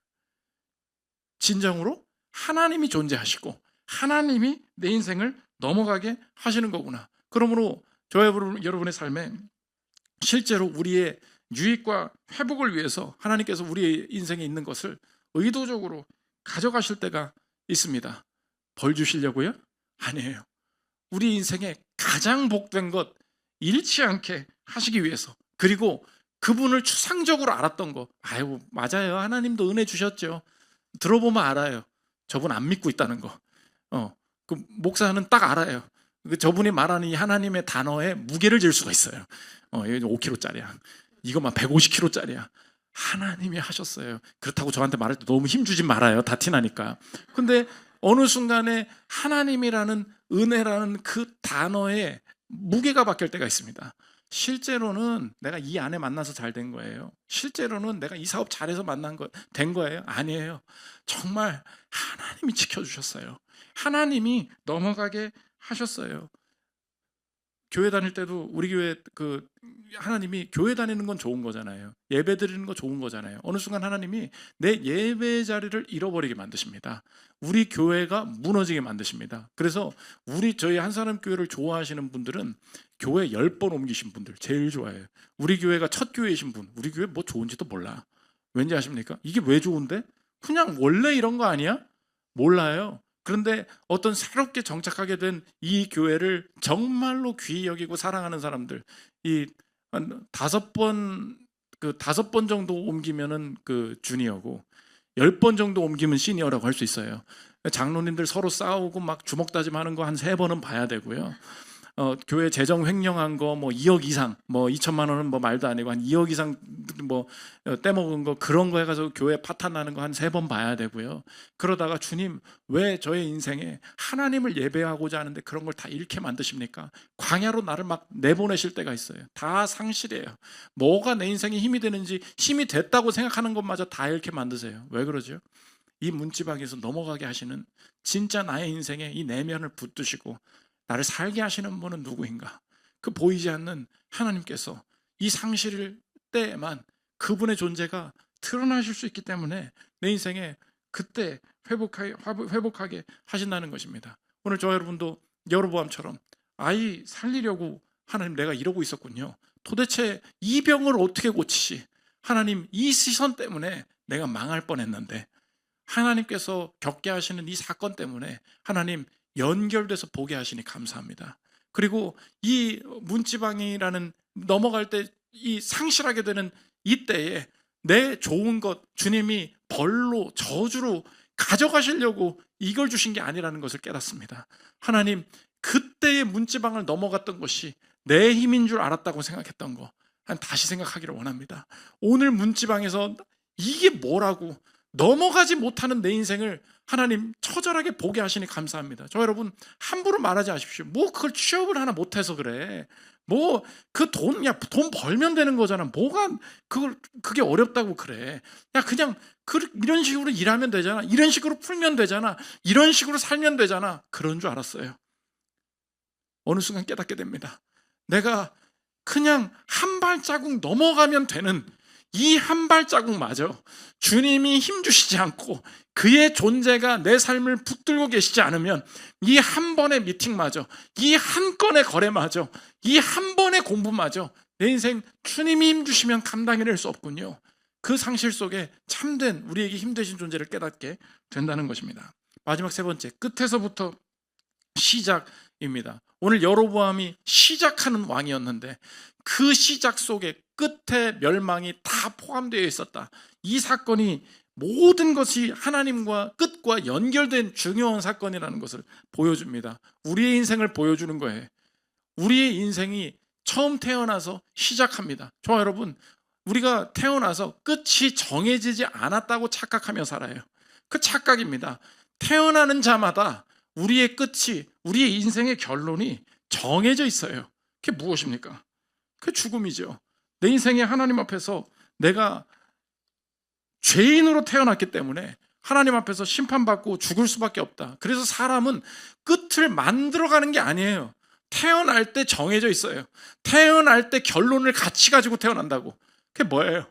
진정으로 하나님이 존재하시고 하나님이 내 인생을 넘어가게 하시는 거구나. 그러므로 저와 여러분의 삶에 실제로 우리의 유익과 회복을 위해서 하나님께서 우리의 인생에 있는 것을 의도적으로 가져가실 때가 있습니다. 벌 주시려고요? 아니에요. 우리 인생에 가장 복된 것 잃지 않게 하시기 위해서, 그리고 그분을 추상적으로 알았던 거, 아유 맞아요, 하나님도 은혜 주셨죠. 들어보면 알아요. 저분 안 믿고 있다는 거. 그 목사는 딱 알아요. 저분이 말하는 이 하나님의 단어에 무게를 질 수가 있어요. 이거 5kg짜리야. 이것만 150kg짜리야. 하나님이 하셨어요. 그렇다고 저한테 말할 때 너무 힘주지 말아요. 다 티나니까. 근데 어느 순간에 하나님이라는 은혜라는 그 단어에 무게가 바뀔 때가 있습니다. 실제로는 내가 이 안에 만나서 잘 된 거예요. 실제로는 내가 이 사업 잘해서 된 거예요. 아니에요. 정말 하나님이 지켜주셨어요. 하나님이 넘어가게 하셨어요. 교회 다닐 때도 우리 교회 하나님이 교회 다니는 건 좋은 거잖아요. 예배 드리는 거 좋은 거잖아요. 어느 순간 하나님이 내 예배 자리를 잃어버리게 만드십니다. 우리 교회가 무너지게 만드십니다. 그래서 저희 한사람 교회를 좋아하시는 분들은 교회 10번 옮기신 분들 제일 좋아해요. 우리 교회가 첫 교회이신 분, 우리 교회 뭐 좋은지도 몰라. 왠지 아십니까? 이게 왜 좋은데? 그냥 원래 이런 거 아니야? 몰라요. 그런데 어떤 새롭게 정착하게 된 이 교회를 정말로 귀히 여기고 사랑하는 사람들, 한 5번 정도 옮기면은 주니어고 10번 정도 옮기면 시니어라고 할 수 있어요. 장로님들 서로 싸우고 막 주먹 다짐하는 거 한 3번은 봐야 되고요. 교회 재정 횡령한 거 뭐 2억 이상, 뭐 2천만 원은 뭐 말도 아니고 한 2억 이상 뭐 떼먹은 거, 그런 거 해가지고 교회 파탄 나는 거 한 3번 봐야 되고요. 그러다가 주님, 왜 저의 인생에 하나님을 예배하고자 하는데 그런 걸 다 잃게 만드십니까? 광야로 나를 막 내보내실 때가 있어요. 다 상실이에요. 뭐가 내 인생에 힘이 되는지, 힘이 됐다고 생각하는 것마저 다 잃게 만드세요. 왜 그러죠? 이 문지방에서 넘어가게 하시는, 진짜 나의 인생에 이 내면을 붙드시고 나를 살게 하시는 분은 누구인가? 그 보이지 않는 하나님께서 이 상실 때에만 그분의 존재가 드러나실 수 있기 때문에 내 인생에 그때 회복하게 하신다는 것입니다. 오늘 저 여러분도 여로보암처럼 아이 살리려고 하나님 내가 이러고 있었군요. 도대체 이 병을 어떻게 고치시? 하나님 이 시선 때문에 내가 망할 뻔했는데 하나님께서 겪게 하시는 이 사건 때문에 하나님 연결돼서 보게 하시니 감사합니다. 그리고 이 문지방이라는 넘어갈 때 이 상실하게 되는 이때에 내 좋은 것 주님이 벌로 저주로 가져가시려고 이걸 주신 게 아니라는 것을 깨닫습니다. 하나님 그때의 문지방을 넘어갔던 것이 내 힘인 줄 알았다고 생각했던 거 다시 생각하기를 원합니다. 오늘 문지방에서 이게 뭐라고 넘어가지 못하는 내 인생을 하나님 처절하게 보게 하시니 감사합니다. 저 여러분 함부로 말하지 마십시오. 뭐 그걸 취업을 하나 못해서 그래. 뭐 그 돈 벌면 되는 거잖아. 뭐가 그게 어렵다고 그래. 야 그냥 이런 식으로 일하면 되잖아. 이런 식으로 풀면 되잖아. 이런 식으로 살면 되잖아. 그런 줄 알았어요. 어느 순간 깨닫게 됩니다. 내가 그냥 한 발자국 넘어가면 되는 이 한 발자국마저 주님이 힘주시지 않고 그의 존재가 내 삶을 붙들고 계시지 않으면 이 한 번의 미팅마저, 이 한 건의 거래마저, 이 한 번의 공부마저 내 인생 주님이 힘주시면 감당해낼 수 없군요. 그 상실 속에 참된 우리에게 힘되신 존재를 깨닫게 된다는 것입니다. 마지막 세 번째, 끝에서부터 시작입니다. 오늘 여로보암이 시작하는 왕이었는데 그 시작 속에 끝에 멸망이 다 포함되어 있었다. 이 사건이 모든 것이 하나님과 끝과 연결된 중요한 사건이라는 것을 보여줍니다. 우리의 인생을 보여주는 거예요. 우리의 인생이 처음 태어나서 시작합니다. 저와 여러분, 우리가 태어나서 끝이 정해지지 않았다고 착각하며 살아요. 그 착각입니다. 태어나는 자마다 우리의 끝이, 우리의 인생의 결론이 정해져 있어요. 그게 무엇입니까? 그 죽음이죠. 내 인생에 하나님 앞에서 내가 죄인으로 태어났기 때문에 하나님 앞에서 심판받고 죽을 수밖에 없다. 그래서 사람은 끝을 만들어가는 게 아니에요. 태어날 때 정해져 있어요. 태어날 때 결론을 같이 가지고 태어난다고. 그게 뭐예요?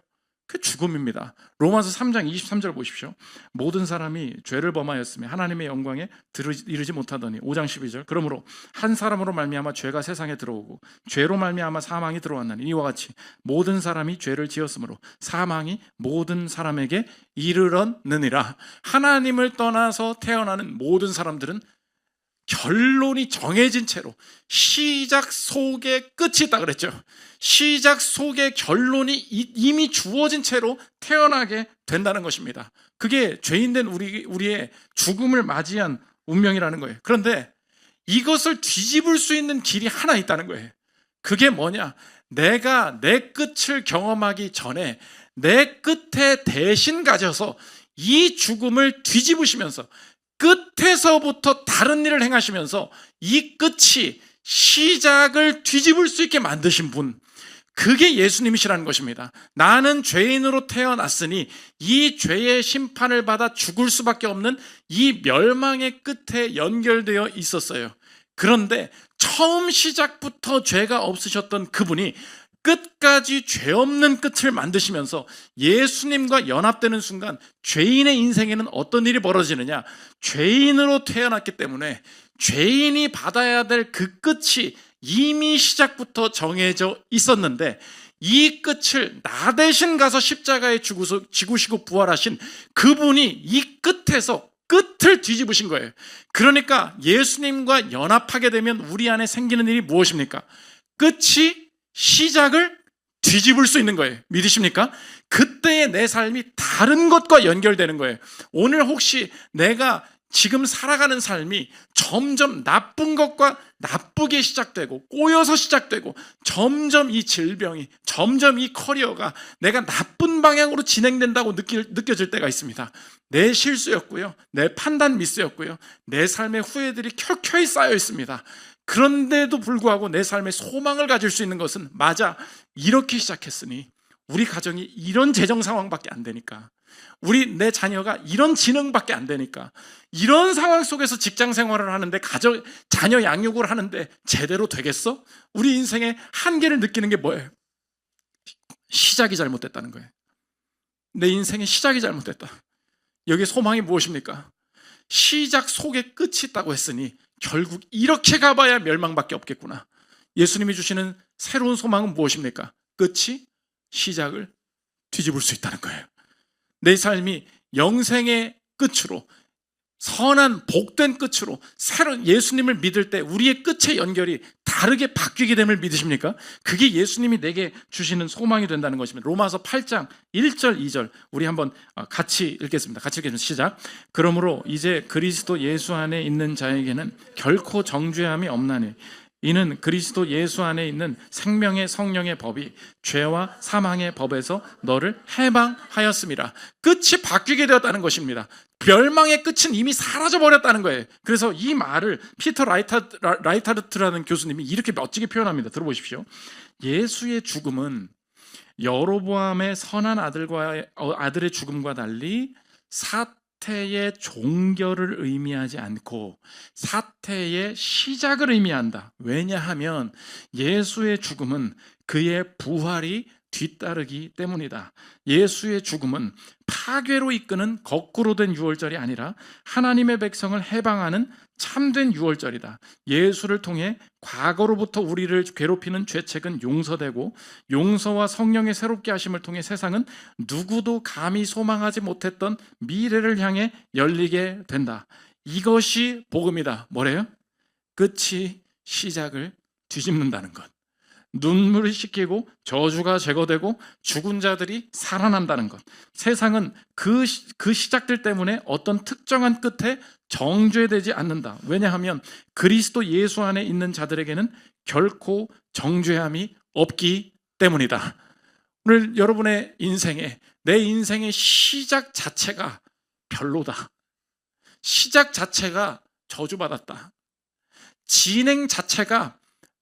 그게 죽음입니다. 로마서 3장 23절 보십시오. 모든 사람이 죄를 범하였으며 하나님의 영광에 이르지 못하더니 5장 12절 그러므로 한 사람으로 말미암아 죄가 세상에 들어오고 죄로 말미암아 사망이 들어왔나니 이와 같이 모든 사람이 죄를 지었으므로 사망이 모든 사람에게 이르렀느니라. 하나님을 떠나서 태어나는 모든 사람들은 결론이 정해진 채로 시작 속에 끝이 있다 그랬죠. 시작 속에 결론이 이미 주어진 채로 태어나게 된다는 것입니다. 그게 죄인된 우리의 죽음을 맞이한 운명이라는 거예요. 그런데 이것을 뒤집을 수 있는 길이 하나 있다는 거예요. 그게 뭐냐? 내가 내 끝을 경험하기 전에 내 끝에 대신 가져서 이 죽음을 뒤집으시면서 끝에서부터 다른 일을 행하시면서 이 끝이 시작을 뒤집을 수 있게 만드신 분, 그게 예수님이시라는 것입니다. 나는 죄인으로 태어났으니 이 죄의 심판을 받아 죽을 수밖에 없는 이 멸망의 끝에 연결되어 있었어요. 그런데 처음 시작부터 죄가 없으셨던 그분이 끝까지 죄 없는 끝을 만드시면서 예수님과 연합되는 순간 죄인의 인생에는 어떤 일이 벌어지느냐? 죄인으로 태어났기 때문에 죄인이 받아야 될 그 끝이 이미 시작부터 정해져 있었는데 이 끝을 나 대신 가서 십자가에 죽으시고 부활하신 그분이 이 끝에서 끝을 뒤집으신 거예요. 그러니까 예수님과 연합하게 되면 우리 안에 생기는 일이 무엇입니까? 끝이 시작을 뒤집을 수 있는 거예요. 믿으십니까? 그때의 내 삶이 다른 것과 연결되는 거예요. 오늘 혹시 내가 지금 살아가는 삶이 점점 나쁜 것과 나쁘게 시작되고 꼬여서 시작되고 점점 이 질병이, 점점 이 커리어가 내가 나쁜 방향으로 진행된다고 느껴질 때가 있습니다. 내 실수였고요, 내 판단 미스였고요, 내 삶의 후회들이 켜켜이 쌓여 있습니다. 그런데도 불구하고 내 삶에 소망을 가질 수 있는 것은 맞아, 이렇게 시작했으니 우리 가정이 이런 재정 상황밖에 안 되니까, 내 자녀가 이런 지능밖에 안 되니까, 이런 상황 속에서 직장 생활을 하는데 자녀 양육을 하는데 제대로 되겠어? 우리 인생의 한계를 느끼는 게 뭐예요? 시작이 잘못됐다는 거예요. 내 인생의 시작이 잘못됐다. 여기 소망이 무엇입니까? 시작 속에 끝이 있다고 했으니 결국 이렇게 가봐야 멸망밖에 없겠구나. 예수님이 주시는 새로운 소망은 무엇입니까? 끝이 시작을 뒤집을 수 있다는 거예요. 내 삶이 영생의 끝으로, 선한 복된 끝으로, 새로운 예수님을 믿을 때 우리의 끝의 연결이 다르게 바뀌게 됨을 믿으십니까? 그게 예수님이 내게 주시는 소망이 된다는 것입니다. 로마서 8장 1절 2절 우리 한번 같이 읽겠습니다. 같이 읽겠습니다. 시작. 그러므로 이제 그리스도 예수 안에 있는 자에게는 결코 정죄함이 없나니 이는 그리스도 예수 안에 있는 생명의 성령의 법이 죄와 사망의 법에서 너를 해방하였음이라. 끝이 바뀌게 되었다는 것입니다. 멸망의 끝은 이미 사라져버렸다는 거예요. 그래서 이 말을 피터 라이타르트라는 교수님이 이렇게 멋지게 표현합니다. 들어보십시오. 예수의 죽음은 여로보암의 선한 아들의 죽음과 달리 사태의 종결을 의미하지 않고 사태의 시작을 의미한다. 왜냐하면 예수의 죽음은 그의 부활이 뒤따르기 때문이다. 예수의 죽음은 파괴로 이끄는 거꾸로 된 유월절이 아니라 하나님의 백성을 해방하는 참된 유월절이다. 예수를 통해 과거로부터 우리를 괴롭히는 죄책은 용서되고 용서와 성령의 새롭게 하심을 통해 세상은 누구도 감히 소망하지 못했던 미래를 향해 열리게 된다. 이것이 복음이다. 뭐래요? 끝이 시작을 뒤집는다는 것. 눈물이 씻기고 저주가 제거되고 죽은 자들이 살아난다는 것. 세상은 그 시작들 때문에 어떤 특정한 끝에 정죄되지 않는다. 왜냐하면 그리스도 예수 안에 있는 자들에게는 결코 정죄함이 없기 때문이다. 오늘 여러분의 인생에, 내 인생의 시작 자체가 별로다. 시작 자체가 저주받았다. 진행 자체가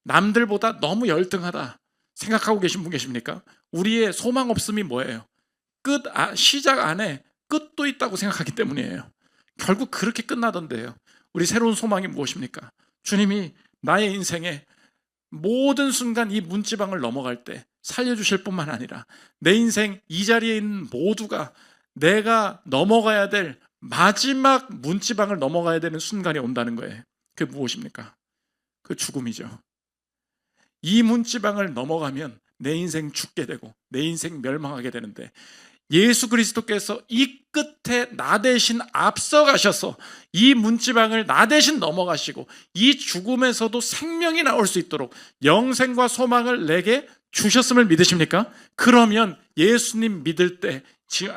남들보다 너무 열등하다 생각하고 계신 분 계십니까? 우리의 소망 없음이 뭐예요? 시작 안에 끝도 있다고 생각하기 때문이에요. 결국 그렇게 끝나던데요. 우리 새로운 소망이 무엇입니까? 주님이 나의 인생에 모든 순간 이 문지방을 넘어갈 때 살려주실 뿐만 아니라 내 인생 이 자리에 있는 모두가 내가 넘어가야 될 마지막 문지방을 넘어가야 되는 순간이 온다는 거예요. 그게 무엇입니까? 그 죽음이죠. 이 문지방을 넘어가면 내 인생 죽게 되고 내 인생 멸망하게 되는데 예수 그리스도께서 이 끝에 나 대신 앞서가셔서 이 문지방을 나 대신 넘어가시고 이 죽음에서도 생명이 나올 수 있도록 영생과 소망을 내게 주셨음을 믿으십니까? 그러면 예수님 믿을 때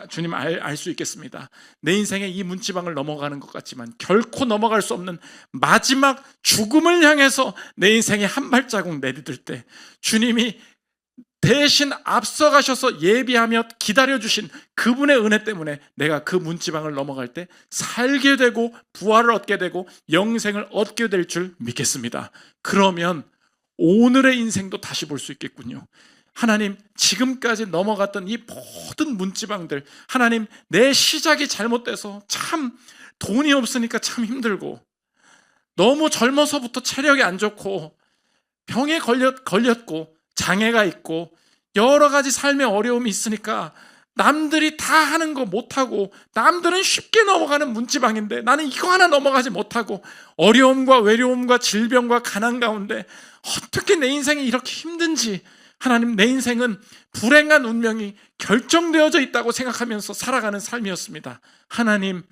주님 알 수 있겠습니다. 내 인생에 이 문지방을 넘어가는 것 같지만 결코 넘어갈 수 없는 마지막 죽음을 향해서 내 인생에 한 발자국 내디딜 때 주님이 대신 앞서가셔서 예비하며 기다려주신 그분의 은혜 때문에 내가 그 문지방을 넘어갈 때 살게 되고 부활을 얻게 되고 영생을 얻게 될 줄 믿겠습니다. 그러면 오늘의 인생도 다시 볼 수 있겠군요. 하나님, 지금까지 넘어갔던 이 모든 문지방들, 하나님, 내 시작이 잘못돼서 참 돈이 없으니까 참 힘들고 너무 젊어서부터 체력이 안 좋고 병에 걸렸고 장애가 있고 여러 가지 삶의 어려움이 있으니까 남들이 다 하는 거 못하고 남들은 쉽게 넘어가는 문지방인데 나는 이거 하나 넘어가지 못하고 어려움과 외로움과 질병과 가난 가운데 어떻게 내 인생이 이렇게 힘든지, 하나님, 내 인생은 불행한 운명이 결정되어져 있다고 생각하면서 살아가는 삶이었습니다. 하나님,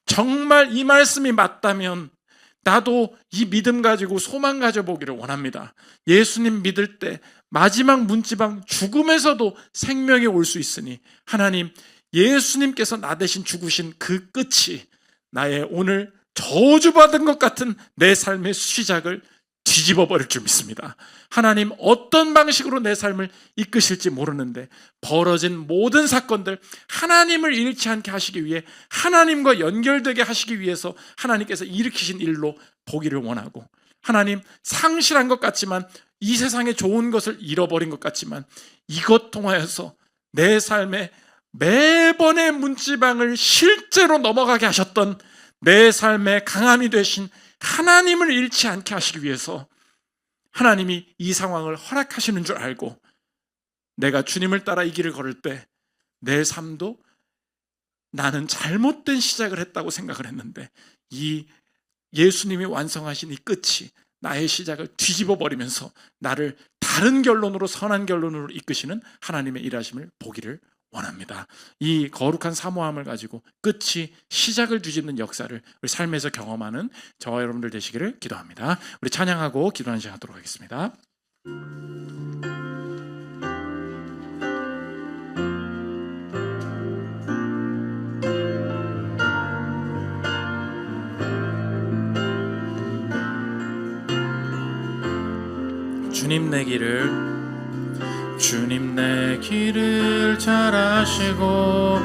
정말 이 말씀이 맞다면 나도 이 믿음 가지고 소망 가져보기를 원합니다. 예수님 믿을 때 마지막 문지방 죽음에서도 생명이 올 수 있으니 하나님, 예수님께서 나 대신 죽으신 그 끝이 나의 오늘 저주받은 것 같은 내 삶의 시작을 뒤집어 버릴 줄 믿습니다. 하나님, 어떤 방식으로 내 삶을 이끄실지 모르는데 벌어진 모든 사건들 하나님을 잃지 않게 하시기 위해, 하나님과 연결되게 하시기 위해서 하나님께서 일으키신 일로 보기를 원하고, 하나님, 상실한 것 같지만 이 세상에 좋은 것을 잃어버린 것 같지만 이것 통하여서 내 삶에 매번의 문지방을 실제로 넘어가게 하셨던 내 삶의 강함이 되신 하나님을 잃지 않게 하시기 위해서 하나님이 이 상황을 허락하시는 줄 알고 내가 주님을 따라 이 길을 걸을 때 내 삶도 나는 잘못된 시작을 했다고 생각을 했는데 이 예수님이 완성하신 이 끝이 나의 시작을 뒤집어 버리면서 나를 다른 결론으로, 선한 결론으로 이끄시는 하나님의 일하심을 보기를 원합니다. 이 거룩한 사모함을 가지고 끝이 시작을 뒤집는 역사를 우리 삶에서 경험하는 저와 여러분들 되시기를 기도합니다. 우리 찬양하고 기도하는 시간 하도록 하겠습니다. 주님 내 길을 잘 아시고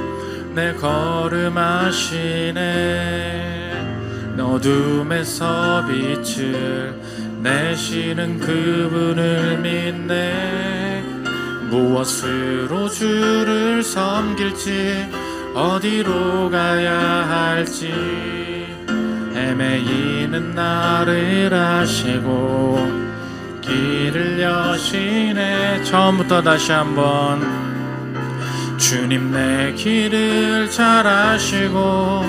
내 걸음 아시네. 어둠에서 빛을 내시는 그분을 믿네. 무엇으로 주를 섬길지 어디로 가야 할지 헤매이는 나를 아시고 길을 여시네. 처음부터 다시 한번. 주님 내 길을 잘 아시고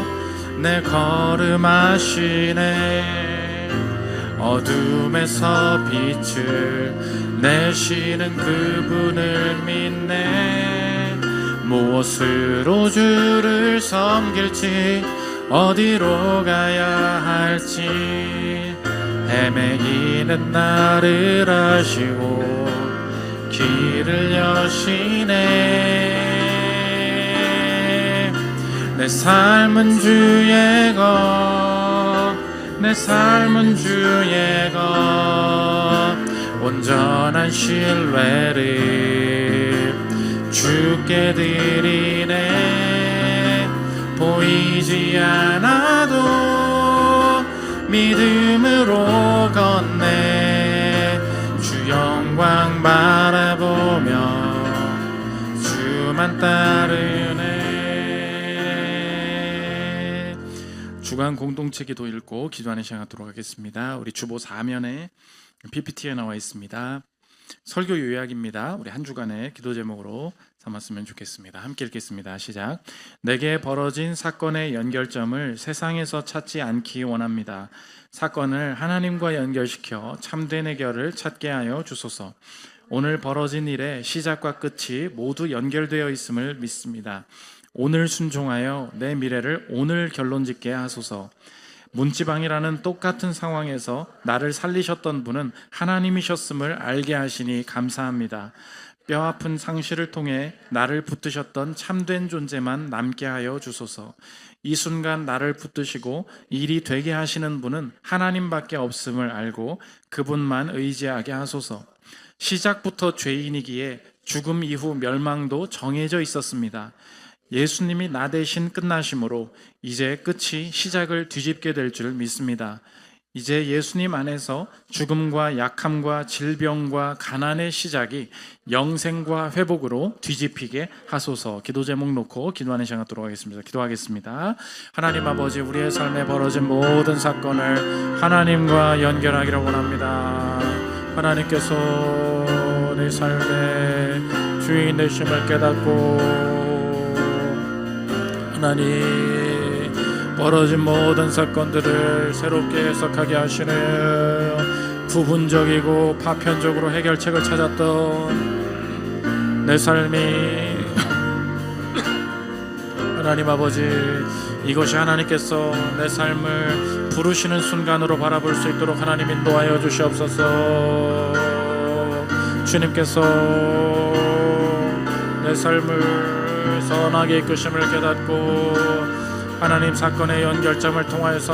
내 걸음 아시네. 어둠에서 빛을 내시는 그분을 믿네. 무엇으로 주를 섬길지 어디로 가야 할지 헤매이는 나를 아시고 길을 여시네. 내 삶은 주의 것, 내 삶은 주의 것, 온전한 신뢰를 주께 드리네. 보이지 않아도 믿음으로 걷네. 주 영광 바라보며 주만 따르네. 주간 공동체 기도 읽고 기도하는 시간 갖도록 하겠습니다. 우리 주보 4면에 PPT에 나와 있습니다. 설교 요약입니다. 우리 한 주간의 기도 제목으로 삼았으면 좋겠습니다. 함께 읽겠습니다. 시작. 내게 벌어진 사건의 연결점을 세상에서 찾지 않기 원합니다. 사건을 하나님과 연결시켜 참된 해결을 찾게 하여 주소서. 오늘 벌어진 일의 시작과 끝이 모두 연결되어 있음을 믿습니다. 오늘 순종하여 내 미래를 오늘 결론짓게 하소서. 문지방이라는 똑같은 상황에서 나를 살리셨던 분은 하나님이셨음을 알게 하시니 감사합니다. 뼈아픈 상실을 통해 나를 붙드셨던 참된 존재만 남게 하여 주소서. 이 순간 나를 붙드시고 일이 되게 하시는 분은 하나님밖에 없음을 알고 그분만 의지하게 하소서. 시작부터 죄인이기에 죽음 이후 멸망도 정해져 있었습니다. 예수님이 나 대신 끝나심으로 이제 끝이 시작을 뒤집게 될 줄 믿습니다. 이제 예수님 안에서 죽음과 약함과 질병과 가난의 시작이 영생과 회복으로 뒤집히게 하소서. 기도 제목 놓고 기도하는 시간 갖도록 하겠습니다. 기도하겠습니다. 하나님 아버지, 우리의 삶에 벌어진 모든 사건을 하나님과 연결하기를 원합니다. 하나님께서 내 삶의 주인 되심을 깨닫고 하나님 벌어진 모든 사건들을 새롭게 해석하게 하시는 부분적이고 파편적으로 해결책을 찾았던 내 삶이 하나님 아버지, 이것이 하나님께서 내 삶을 부르시는 순간으로 바라볼 수 있도록 하나님 인도하여 주시옵소서. 주님께서 내 삶을 선하게 이끄심을 깨닫고 하나님 사건의 연결점을 통하여서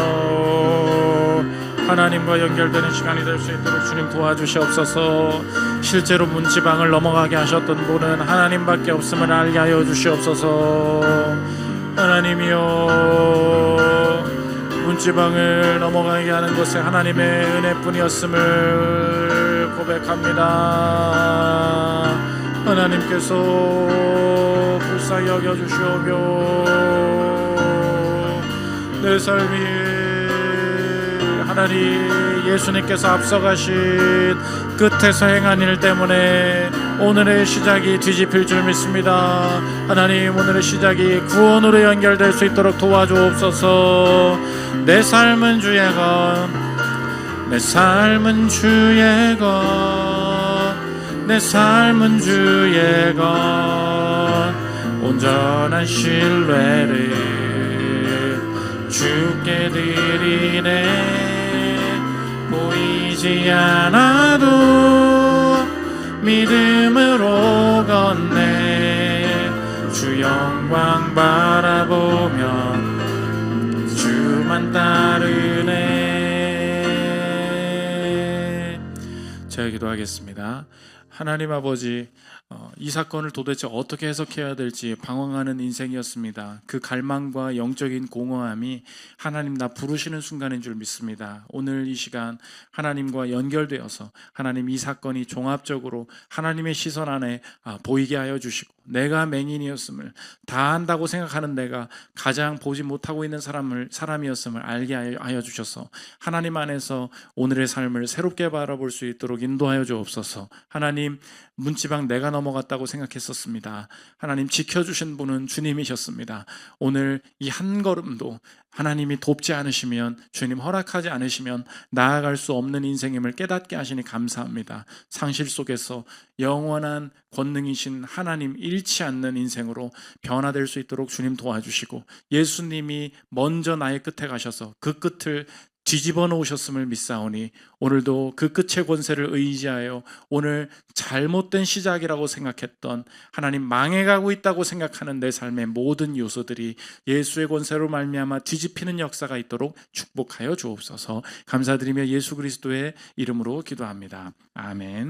하나님과 연결되는 시간이 될 수 있도록 주님 도와주시옵소서. 실제로 문지방을 넘어가게 하셨던 분은 하나님밖에 없음을 알게 하여 주시옵소서. 하나님이여, 문지방을 넘어가게 하는 것에 하나님의 은혜뿐이었음을 고백합니다. 하나님께서 불쌍히 여겨주시오며 내 삶이 하나님 예수님께서 앞서가신 끝에서 행한 일 때문에 오늘의 시작이 뒤집힐 줄 믿습니다. 하나님, 오늘의 시작이 구원으로 연결될 수 있도록 도와주옵소서. 내 삶은 주의 것, 내 삶은 주의 것, 내 삶은 주의 것, 온전한 신뢰를 주께 드리네. 보이지 않아도 믿음으로 걷네. 주 영광 바라보며 주만 따르네. 제가 기도하겠습니다. 하나님 아버지, 이 사건을 도대체 어떻게 해석해야 될지 방황하는 인생이었습니다. 그 갈망과 영적인 공허함이 하나님 나 부르시는 순간인 줄 믿습니다. 오늘 이 시간 하나님과 연결되어서 하나님 이 사건이 종합적으로 하나님의 시선 안에 보이게 하여 주시고, 내가 맹인이었음을, 다 안다고 생각하는 내가 가장 보지 못하고 있는 사람이었음을 알게 하여 주셔서 하나님 안에서 오늘의 삶을 새롭게 바라볼 수 있도록 인도하여 주옵소서. 하나님, 문지방 내가 넘어갔다고 생각했었습니다. 하나님, 지켜주신 분은 주님이셨습니다. 오늘 이 한 걸음도 하나님이 돕지 않으시면, 주님 허락하지 않으시면 나아갈 수 없는 인생임을 깨닫게 하시니 감사합니다. 상실 속에서 영원한 권능이신 하나님 잃지 않는 인생으로 변화될 수 있도록 주님 도와주시고, 예수님이 먼저 나의 끝에 가셔서 그 끝을 뒤집어 놓으셨음을 믿사오니 오늘도 그 끝의 권세를 의지하여 오늘 잘못된 시작이라고 생각했던, 하나님 망해가고 있다고 생각하는 내 삶의 모든 요소들이 예수의 권세로 말미암아 뒤집히는 역사가 있도록 축복하여 주옵소서. 감사드리며 예수 그리스도의 이름으로 기도합니다. 아멘.